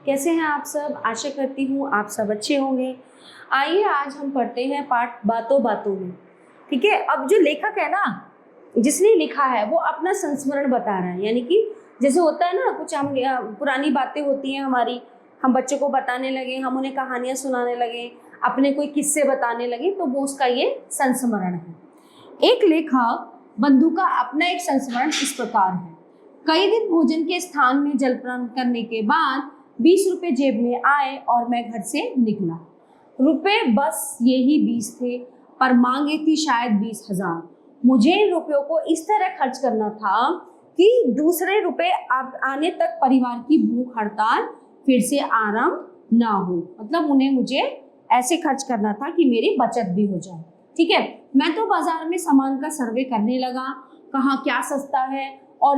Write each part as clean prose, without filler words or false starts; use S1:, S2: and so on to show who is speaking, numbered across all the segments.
S1: कैसे हैं आप सब? आशा करती हूँ आप सब अच्छे होंगे। आइए आज हम पढ़ते हैं पाठ बातों बातों में। ठीक है, अब जो लेखक है ना, जिसने लिखा है वो अपना संस्मरण बता रहा है, यानी कि जैसे होता है ना, कुछ हम पुरानी बातें होती हैं हमारी, हम बच्चों को बताने लगे, हम उन्हें कहानियाँ सुनाने लगे, अपने कोई किस्से बताने लगे, तो वो उसका ये संस्मरण है। एक लेखक बंधु का अपना एक संस्मरण इस प्रकार है। कई दिन भोजन के स्थान में जलपान करने के बाद 20 रुपए जेब में आए और मैं घर से निकला। रुपए बस यही 20 थे, पर मांगे थी शायद 20,000। मुझे इन रुपयों को इस तरह खर्च करना था कि दूसरे रुपए आने तक परिवार की भूख हड़ताल फिर से आरंभ ना हो। मतलब उन्हें मुझे ऐसे खर्च करना था कि मेरी बचत भी हो जाए। ठीक है, मैं तो बाजार में सामान का सर्वे करने लगा, कहाँ क्या सस्ता है, और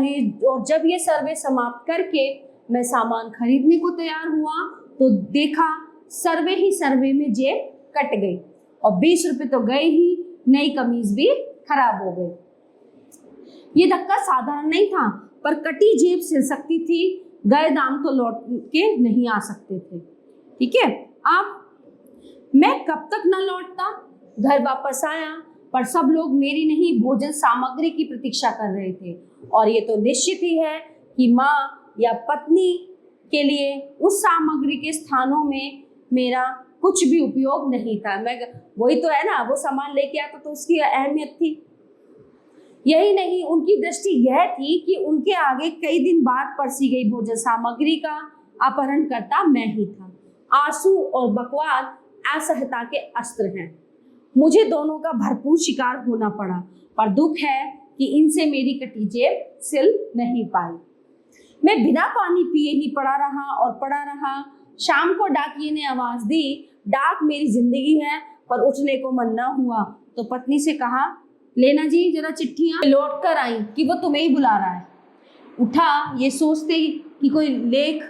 S1: जब ये सर्वे समाप्त करके मैं सामान खरीदने को तैयार हुआ तो देखा सर्वे ही सर्वे में जेब कट गई और 20 रुपए तो गए ही, नई कमीज भी खराब हो गई। ये धक्का साधारण नहीं था, पर कटी जेब सिल सकती थी, गए दाम तो लौट के नहीं आ सकते थे। ठीक है, अब मैं कब तक न लौटता। घर वापस आया, पर सब लोग मेरी नहीं भोजन सामग्री की प्रतीक्षा कर रहे थे, और ये तो निश्चित ही है कि माँ या पत्नी के लिए उस सामग्री के स्थानों में मेरा कुछ भी उपयोग नहीं था। मैं वही तो है ना, वो सामान लेके आता तो उसकी अहमियत थी। यही नहीं, उनकी दृष्टि यह थी कि उनके आगे कई दिन बाद परसी गई भोजन सामग्री का अपहरण करता मैं ही था। आंसू और बकवाद असहता के अस्त्र हैं। मुझे दोनों का भरपूर शिकार होना पड़ा, पर दुख है कि इनसे मेरी कटी जेब सिल नहीं पाई। मैं बिना पानी पिए ही पड़ा रहा। शाम को डाकिये ने आवाज दी, डाक मेरी जिंदगी है, पर उठने को मन न हुआ तो पत्नी से कहा, लेना जी जरा चिट्ठियां। लौट कर आई कि वो तुम्हें ही बुला रहा है। उठा ये सोचते कि कोई लेख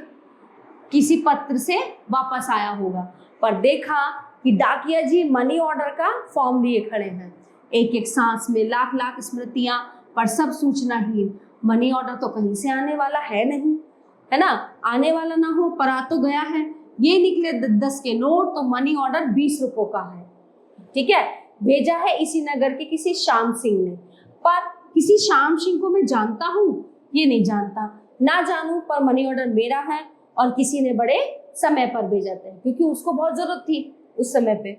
S1: किसी पत्र से वापस आया होगा, पर देखा कि डाकिया जी मनी ऑर्डर का फॉर्म लिए खड़े हैं। एक एक सांस में लाख लाख स्मृतियां, पर सब सूचनाहीन। मनी ऑर्डर तो कहीं से आने वाला है नहीं, है ना। आने वाला ना हो, पर आ तो गया है। ये निकले 10 के नोट, तो मनी ऑर्डर 20 रुपयों का है। ठीक है, भेजा है इसी नगर के किसी श्याम सिंह ने, पर किसी श्याम सिंह को मैं जानता हूँ ये नहीं जानता। ना जानूं, पर मनी ऑर्डर मेरा है और किसी ने बड़े समय पर भेजा था, क्योंकि उसको बहुत जरूरत थी उस समय पे।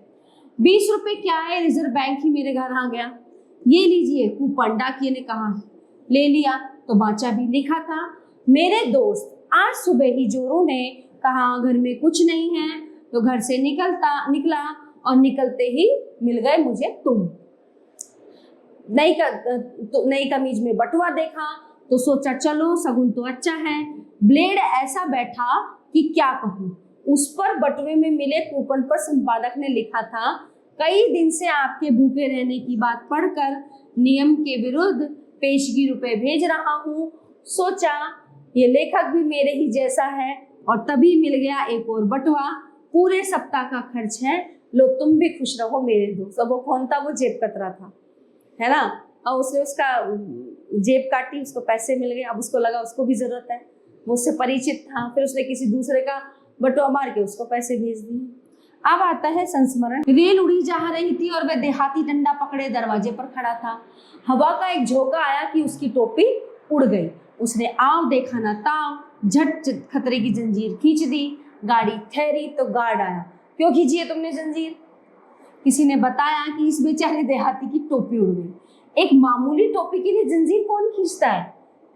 S1: 20 रुपए क्या है, रिजर्व बैंक ही मेरे घर आ गया। ये लीजिए कूपन, डाकिये ने कहा है। ले लिया तो बाचा भी लिखा था, मेरे दोस्त आज सुबह ही जोरू ने कहा घर में कुछ नहीं है, तो घर से निकला और निकलते ही मिल गए मुझे तुम। नई कमीज में बटुआ देखा तो सोचा चलो सगुन तो अच्छा है। ब्लेड ऐसा बैठा कि क्या कहूँ। उस पर बटुए में मिले कूपन पर संपादक ने लिखा था, कई दिन से आपके भूखे रहने की बात पढ़कर नियम के विरुद्ध पेशगी रुपए भेज रहा हूँ। सोचा ये लेखक भी मेरे ही जैसा है, और तभी मिल गया एक और बटुआ। पूरे सप्ताह का खर्च है, लो तुम भी खुश रहो मेरे दोस्त। अब वो कौन था? वो जेब कतरा था, है ना। और उसने उसका जेब काटी, उसको पैसे मिल गए। अब उसको लगा उसको भी जरूरत है, वो उससे परिचित था, फिर उसने किसी दूसरे का बटुआ मार के उसको पैसे भेज दिए। अब आता है संस्मरण। रेल उड़ी जा रही थी और वह देहाती डंडा पकड़े दरवाजे पर खड़ा था। हवा का एक झोंका आया कि उसकी टोपी उड़ गई। उसने आव देखा ना ताव, झट खतरे की जंजीर खींच दी। गाड़ी ठहरी तो गार्ड आया। क्यों खींची है तुमने जंजीर? किसी ने बताया कि इस बेचारे देहाती की टोपी उड़ गई। एक मामूली टोपी के लिए जंजीर कौन खींचता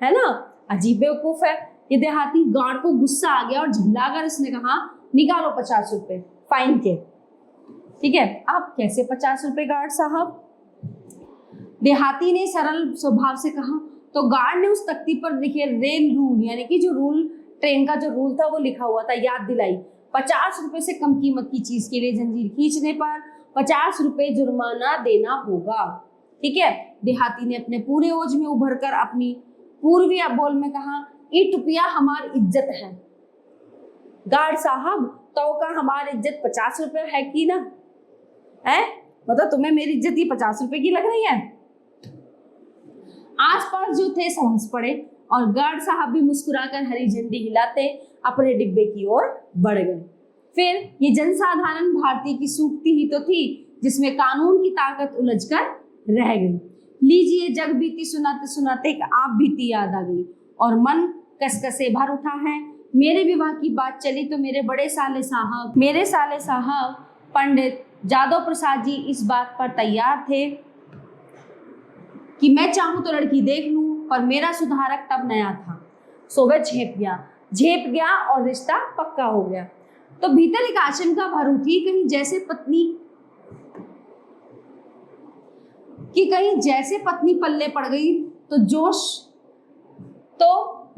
S1: है ना। अजीब बेवकूफ है ये देहाती। गार्ड को गुस्सा आ गया और झल्लाकर उसने कहा, निकालो 50 रुपए फाइन के। ठीक है, आप कैसे 50 रुपए गार्ड साहब? देहाती ने सरल स्वभाव से कहा। तो गार्ड ने उस तख्ती पर देखिए रेल रूल, यानी कि जो रूल, ट्रेन का जो रूल था वो लिखा हुआ था, याद दिलाई। 50 रुपए से कम कीमत की चीज के लिए जंजीर खींचने पर 50 रुपए जुर्माना देना होगा। ठीक है, देहाती ने अपने पूरे ओज में उभर कर अपनी पूर्वी बोल में कहा, ये टुपिया हमारी इज्जत है। गार्ड साहब तो का हमारी इज्जत 50 रुपए है कि ना है? मतलब तुम्हें मेरी इज्जत ये 50 रुपए की लग रही है? आसपास जो थे समझ पड़े और गार्ड साहब भी मुस्कुराकर हरी झंडी हिलाते अपने डिब्बे की ओर बढ़ गए। फिर ये जनसाधारण भारतीय की सूक्ति ही तो थी जिसमें कानून की ताकत उलझकर रह गई। लीजिए जग बीती सुनाते सुनाते एक आप बीती याद आ गई और मन कसकसे भर उठा है। मेरे विवाह की बात चली तो मेरे साले साहब पंडित जादव प्रसाद जी इस बात पर तैयार थे कि मैं चाहूं तो लड़की देख लूं, पर मेरा सुधारक तब नया था, सो वह झेप गया और रिश्ता पक्का हो गया। तो भीतर एक आशंका भर उठी कहीं जैसे पत्नी पल्ले पड़ गई। तो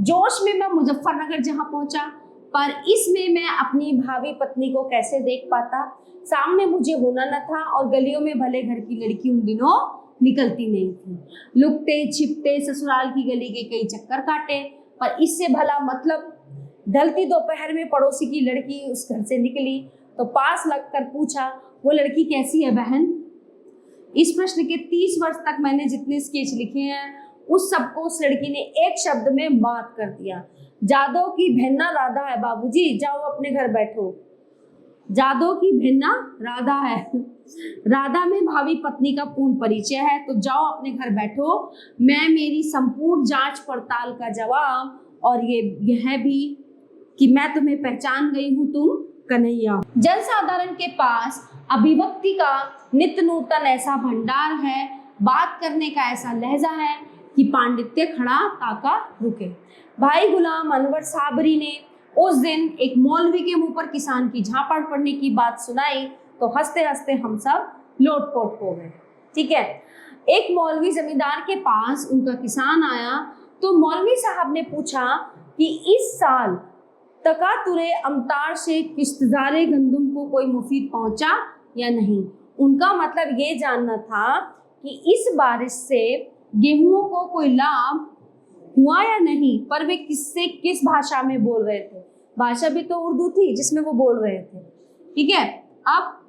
S1: जोश में मैं मुजफ्फरनगर जहां पहुंचा, पर इसमें मैं अपनी भावी पत्नी को कैसे देख पाता। सामने मुझे होना न था और गलियों में भले घर की लड़की उन दिनों निकलती नहीं थी। लुकते छिपते ससुराल की गली के कई चक्कर काटे, पर इससे भला मतलब। ढलती दोपहर में पड़ोसी की लड़की उस घर से निकली तो पास लगकर पूछा, वो लड़की कैसी है बहन? इस प्रश्न के 30 वर्ष तक मैंने जितने स्केच लिखे हैं उस सबको उस लड़की ने एक शब्द में मात कर दिया। जादव की भेन्ना राधा है बाबूजी, जाओ अपने घर बैठो। जादव की भेन्ना राधा है, राधा में भावी पत्नी का पूर्ण परिचय है, तो जाओ अपने घर बैठो। मैं मेरी संपूर्ण जांच पड़ताल का जवाब और यह भी कि मैं तुम्हें पहचान गई हूँ, तुम कन्हैया। जनसाधारण के पास अभिव्यक्ति का नित्य नूतन ऐसा भंडार है, बात करने का ऐसा लहजा है कि पांडित्य खड़ा ताका रुके। भाई गुलाम अनवर साबरी ने उस दिन एक मौलवी के मुंह पर किसान की झापड़ पड़ने की बात सुनाई तो हंसते हंसते हम सब लोटपोट हो गए। ठीक है, एक मौलवी जमींदार के पास उनका किसान आया तो मौलवी साहब ने पूछा कि इस साल तकातुरे अमतार से किश्तजारे गंदुम को कोई मुफीद पहुंचा या नहीं। उनका मतलब ये जानना था कि इस बारिश से गेहूं को कोई लाभ हुआ या नहीं, पर वे किस भाषा में बोल रहे थे। भाषा भी तो उर्दू थी जिसमें वो बोल रहे थे। ठीक है, अब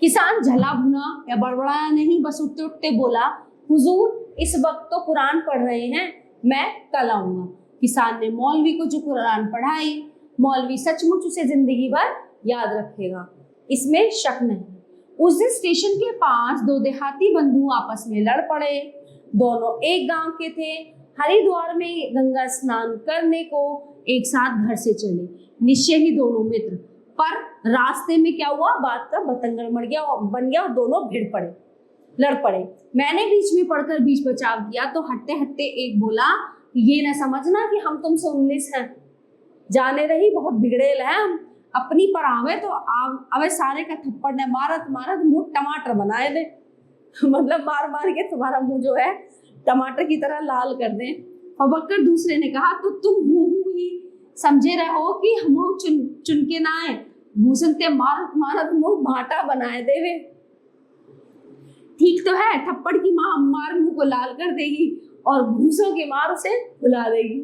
S1: किसान झला भुना या बड़बड़ाया नहीं, बस उठते उठते बोला, हुजूर इस वक्त तो कुरान पढ़ रहे हैं, मैं कल आऊंगा। किसान ने मौलवी को जो कुरान पढ़ाई, मौलवी सचमुच उसे जिंदगी भर याद रखेगा, इसमें शक नहीं। उस दिन स्टेशन के पास दो देहाती बंधु आपस में लड़ पड़े। दोनों एक गांव के थे। हरिद्वार में गंगा स्नान करने को एक साथ घर से चले, निश्चय ही दोनों मित्र। पर रास्ते में क्या हुआ, बात का बतंगड़ बन गया और दोनों लड़ पड़े। मैंने बीच में पढ़कर बीच बचाव किया तो हटते हटते एक बोला, ये न समझना कि हम तुमसे 19 हैं, जाने रही बहुत बिगड़ेल है हम, अपनी पर आवे तो अवे सारे का थप्पड़ ने मारत मुंह टमाटर बनाए दे। मतलब मार के तुम्हारा मुंह जो है टमाटर की तरह लाल कर दे। फबक्कर दूसरे ने कहा, तो तुम हूँ ही समझे रहो कि हम चुन के ना आए, भूषण ते मारत मुंह भाटा बनाए देवे। ठीक तो है, थप्पड़ की मार मुंह को लाल कर देगी और भूसों की मार उसे भुला देगी।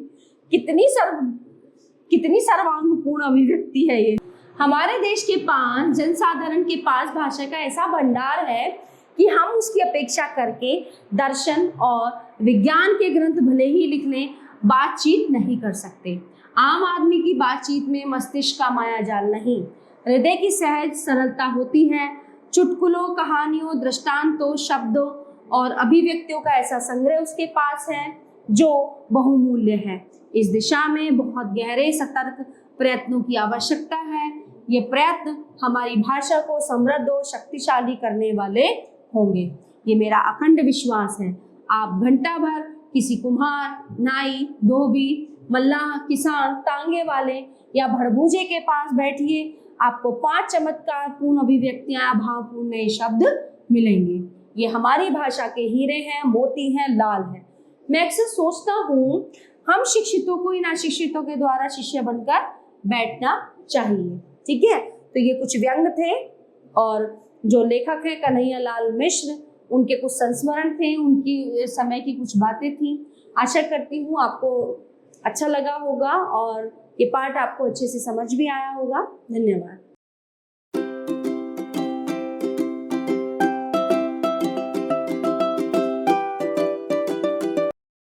S1: कितनी सर्वांगपूर्ण अभिव्यक्ति है ये। हमारे देश के पास जनसाधारण के पास भाषा का ऐसा भंडार है कि हम उसकी अपेक्षा करके दर्शन और विज्ञान के ग्रंथ भले ही लिख लें, बातचीत नहीं कर सकते। आम आदमी की बातचीत में मस्तिष्क का माया जाल नहीं, हृदय की सहज सरलता होती है। चुटकुलों, कहानियों, दृष्टांतों, शब्दों और अभिव्यक्तियों का ऐसा संग्रह उसके पास है जो बहुमूल्य है। इस दिशा में बहुत गहरे सतर्क प्रयत्नों की आवश्यकता है। ये प्रयत्न हमारी भाषा को समृद्ध और शक्तिशाली करने वाले होंगे, ये मेरा अखंड विश्वास है। आप घंटा भर किसी कुम्हार, नाई, धोबी, मल्लाह, किसान, तांगे वाले या भड़बूजे के पास बैठिए, आपको 5 चमत्कारपूर्ण अभिव्यक्तियां, भावपूर्ण नए शब्द मिलेंगे। ये हमारी भाषा के हीरे हैं, मोती हैं, लाल हैं। मैं अक्सर सोचता हूँ हम शिक्षितों को इन अशिक्षितों के द्वारा शिष्य बनकर बैठना चाहिए। ठीक है, तो ये कुछ व्यंग थे और जो लेखक है कन्हैया लाल मिश्र, उनके कुछ संस्मरण थे, उनकी समय की कुछ बातें थी। आशा करती हूँ आपको अच्छा लगा होगा और ये पाठ आपको अच्छे से समझ भी आया होगा। धन्यवाद।